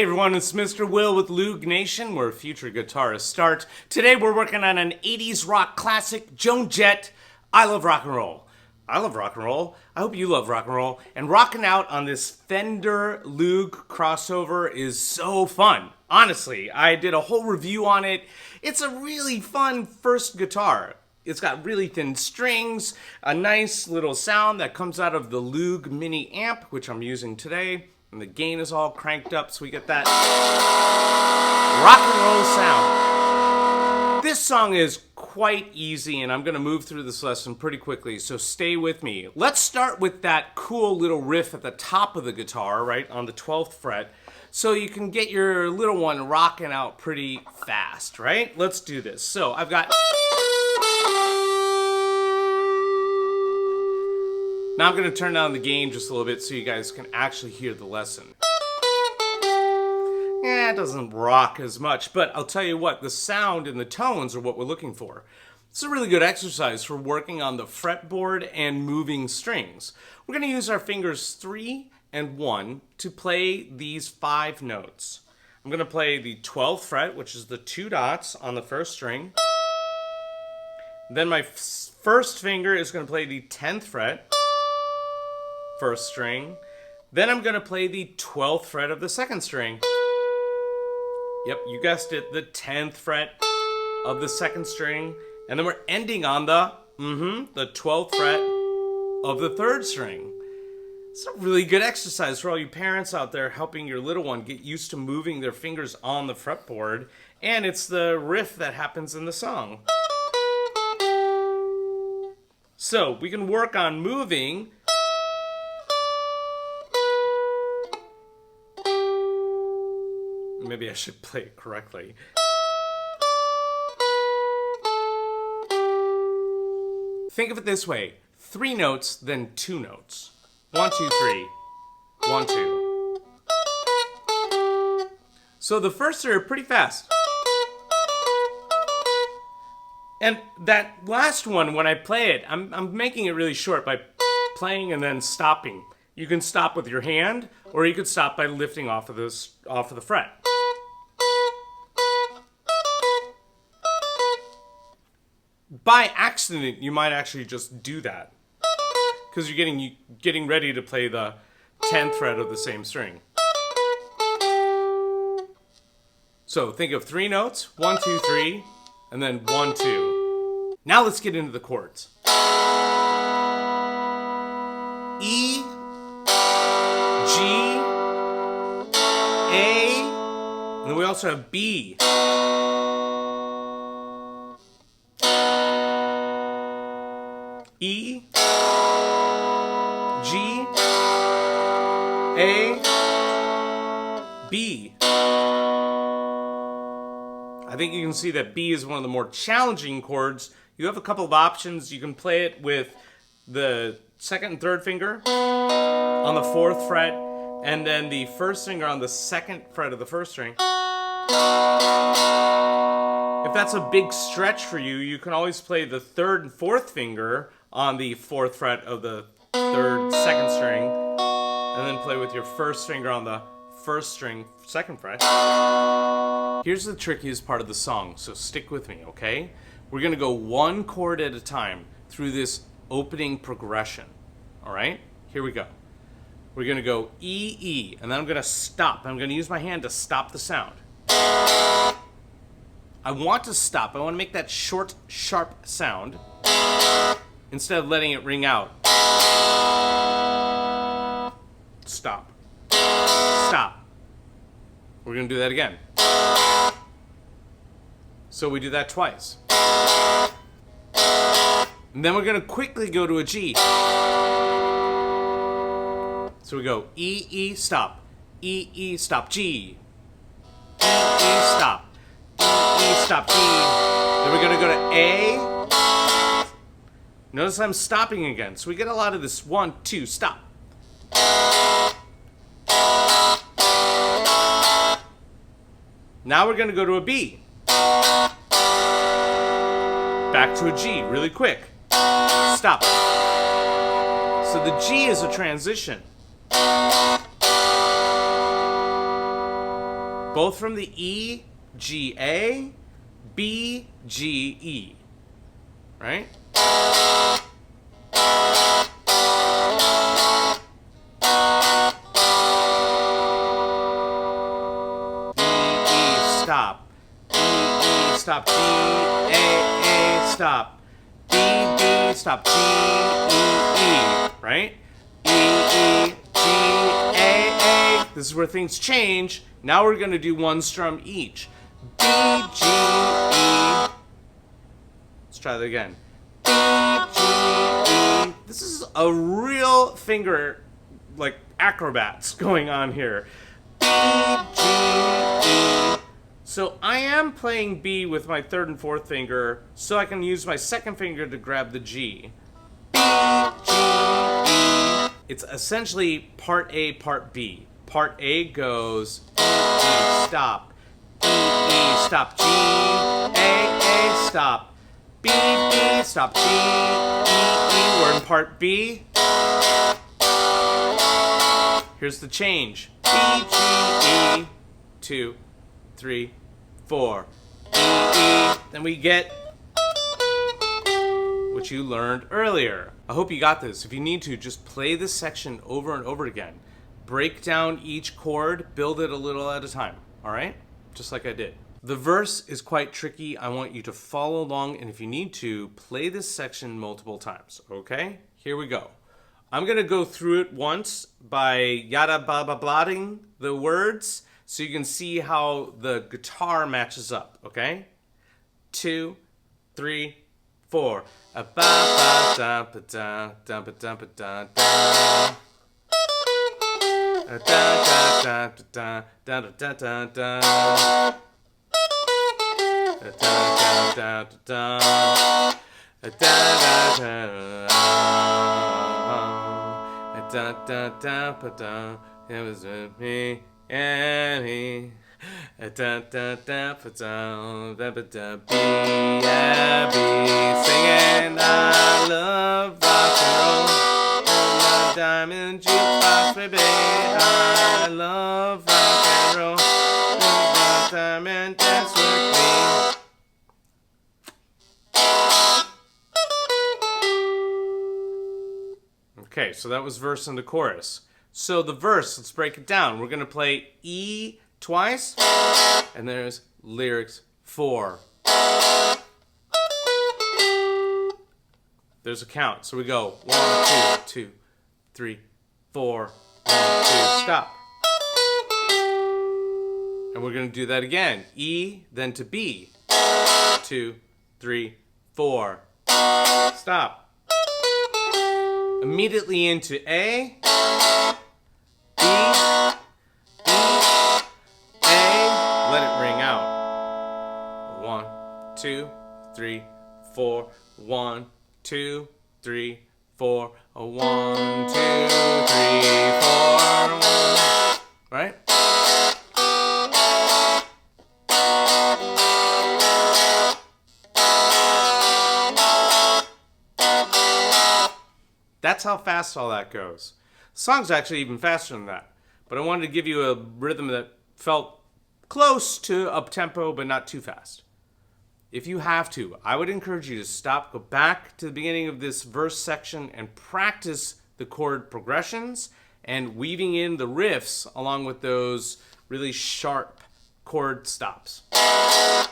Hey everyone, it's Mr. Will with Loog Nation, where future guitarists start. Today we're working on an 80s rock classic, Joan Jett, I Love Rock and Roll. I love rock and roll. I hope you love rock and roll. And rocking out on this Fender Loog crossover is so fun. Honestly, I did a whole review on it. It's a really fun first guitar. It's got really thin strings, a nice little sound that comes out of the Loog mini amp, which I'm using today. And the gain is all cranked up, so we get that rock and roll sound. This song is quite easy, and I'm going to move through this lesson pretty quickly, so stay with me. Let's start with that cool little riff at the top of the guitar, right, on the 12th fret, so you can get your little one rocking out pretty fast, right? Let's do this. So I've got... Now I'm going to turn down the gain just a little bit so you guys can actually hear the lesson. It doesn't rock as much, but I'll tell you what, the sound and the tones are what we're looking for. It's a really good exercise for working on the fretboard and moving strings. We're going to use our fingers 3 and 1 to play these 5 notes. I'm going to play the 12th fret, which is the 2 dots on the first string. Then my first finger is going to play the 10th fret. First string. Then I'm going to play the 12th fret of the second string. Yep, you guessed it, the 10th fret of the second string. And then we're ending on the 12th fret of the third string. It's a really good exercise for all you parents out there helping your little one get used to moving their fingers on the fretboard. And it's the riff that happens in the song. So we can work on moving. Maybe I should play it correctly. Think of it this way. 3 notes, then 2 notes. 1, 2, 3. 1, 2. So the first 3 are pretty fast. And that last one, when I play it, I'm making it really short by playing and then stopping. You can stop with your hand, or you could stop by lifting off of the fret. By accident, you might actually just do that, because you're getting ready to play the 10th fret of the same string. So think of 3 notes, 1, 2, 3, and then 1, 2. Now let's get into the chords. E, G, A, and then we also have B. E, G, A, B. I think you can see that B is one of the more challenging chords. You have a couple of options. You can play it with the 2nd and 3rd finger on the 4th fret, and then the 1st finger on the 2nd fret of the 1st string. If that's a big stretch for you, you can always play the 3rd and 4th finger on the 4th fret of the 3rd, 2nd string, and then play with your 1st finger on the 1st string, 2nd fret. Here's the trickiest part of the song, so stick with me, okay? We're going to go 1 chord at a time through this opening progression, all right? Here we go. We're going to go E, E, and then I'm going to stop. I'm going to use my hand to stop the sound. I want to stop. I want to make that short, sharp sound instead of letting it ring out. Stop. Stop. We're going to do that again. So we do that twice. And then we're going to quickly go to a G. So we go E, E, stop. E, E, stop, G. E, E, stop. E, E, stop, G. Then we're going to go to A. Notice I'm stopping again. So we get a lot of this 1, 2, stop. Now we're going to go to a B. Back to a G really quick. Stop. So the G is a transition. both from the E, G, A, B, G, E, right? Stop. E, stop. G, A, stop. B, B, stop. G, E, right? E, G, A. This is where things change. Now we're going to do one strum each. B, G, E. Let's try that again. B, G, E. This is a real finger, like, acrobats going on here. B, G, E. So I am playing B with my third and fourth finger, so I can use my second finger to grab the G. B, G, E. It's essentially part A, part B. Part A goes E, stop. E, stop. G, A, stop. B, B, stop. G, E. We're in part B. Here's the change. B, G, E. 2, 3, 4. E, E. Then we get what you learned earlier. I hope you got this. If you need to, just play this section over and over again. Break down each chord, build it a little at a time, all right? Just like I did. The verse is quite tricky. I want you to follow along, and if you need to, play this section multiple times, okay? Here we go. I'm gonna go through it once by yada ba ba blotting the words so you can see how the guitar matches up, okay? 2, 3, 4. A ba ba da ba da da ba da ba da da. Da da da da da da da da. Da da da da da. Da da da. Da da da ba da. It was with me and me. Da da da ba da da ba da. Be singing I love rock and roll. My diamond jukebox, baby. I love rock and roll. My diamond dance with me. Okay, so that was verse and the chorus. So the verse, let's break it down. We're going to play E twice, and there's lyrics 4. There's a count. So we go 1, 2, 2, 3, 4, 1, 2, stop. And we're going to do that again. E, then to B. 2, 3, 4. Stop. Immediately into A. B. B. A. Let it ring out. 1, 2, 3, 4. 1, 2, 3, 4. 1, 2, 3, 4. 1. Right? That's how fast all that goes. The song's actually even faster than that. But I wanted to give you a rhythm that felt close to up-tempo, but not too fast. If you have to, I would encourage you to stop, go back to the beginning of this verse section and practice the chord progressions and weaving in the riffs along with those really sharp chord stops. 3,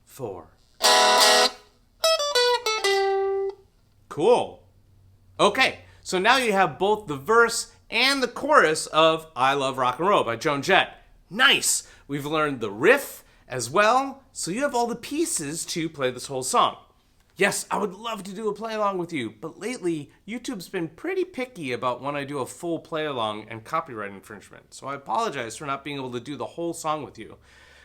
4. Cool. Okay, so now you have both the verse and the chorus of I Love Rock and Roll by Joan Jett. Nice! We've learned the riff as well, so you have all the pieces to play this whole song. Yes, I would love to do a play-along with you, but lately, YouTube's been pretty picky about when I do a full play-along and copyright infringement, so I apologize for not being able to do the whole song with you.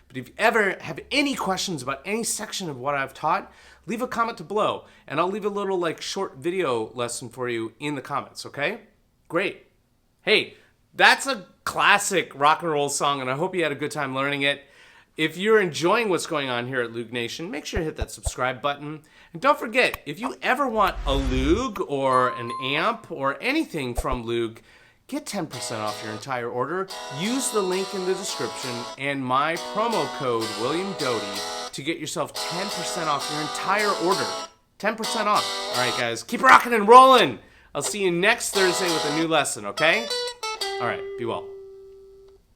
But if you ever have any questions about any section of what I've taught, leave a comment below, and I'll leave a little short video lesson for you in the comments, okay? Great. Hey, that's a classic rock and roll song, and I hope you had a good time learning it. If you're enjoying what's going on here at Loog Nation, make sure to hit that subscribe button. And don't forget, if you ever want a Loog or an amp or anything from Loog, get 10% off your entire order. Use the link in the description and my promo code WILLIAMDOUGHTY to get yourself 10% off your entire order. 10% off. All right, guys, keep rocking and rolling. I'll see you next Thursday with a new lesson, okay? All right, be well.